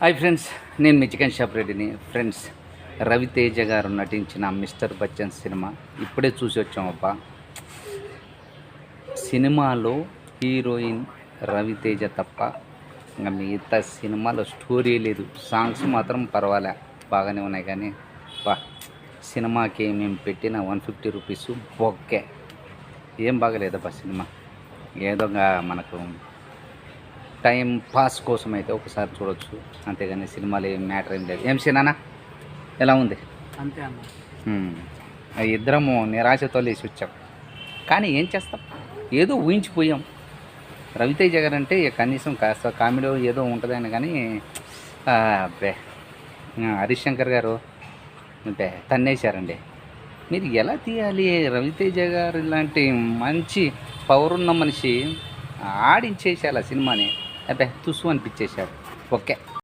Hi friends, నేను మీ chicken shop రెడ్డిని. Friends, Raviteja గారు నటించిన మిస్టర్ బచ్చన్ సినిమా ఇప్పుడే చూసి వచ్చాం. అబ్బా, సినిమాలో హీరోయిన్ రవితేజ తప్ప ఇంకా మిగతా సినిమాలో స్టోరీ లేదు. సాంగ్స్ మాత్రం పర్వాలే, బాగానే ఉన్నాయి. కానీ బా, సినిమాకి మేము పెట్టిన 150 రూపీస్ బొక్కే. ఏం బాగలేదబ్బా సినిమా. ఏదో మనకు టైం పాస్ కోసం అయితే ఒకసారి చూడొచ్చు, అంతేగాని సినిమాలు ఏం మ్యాటర్ ఏం లేదు. ఏం సినానా ఎలా ఉంది? అంతే అన్న. ఇద్దరము నిరాశతో లేచి వచ్చాం. కానీ ఏం చేస్తాం, ఏదో ఊహించిపోయాం. రవితేజ గారు అంటే కనీసం కాస్త కామెడీ ఏదో ఉంటుందని. కానీ అబ్బే, హరిశంకర్ గారు అంటే తన్నేశారండి. మీరు ఎలా తీయాలి? రవితేజ గారు ఇలాంటి మంచి పవర్ ఉన్న మనిషి ఆడించేసేయాలి సినిమాని. అబ్బే, తుసు అనిపించేశారు. ఓకే.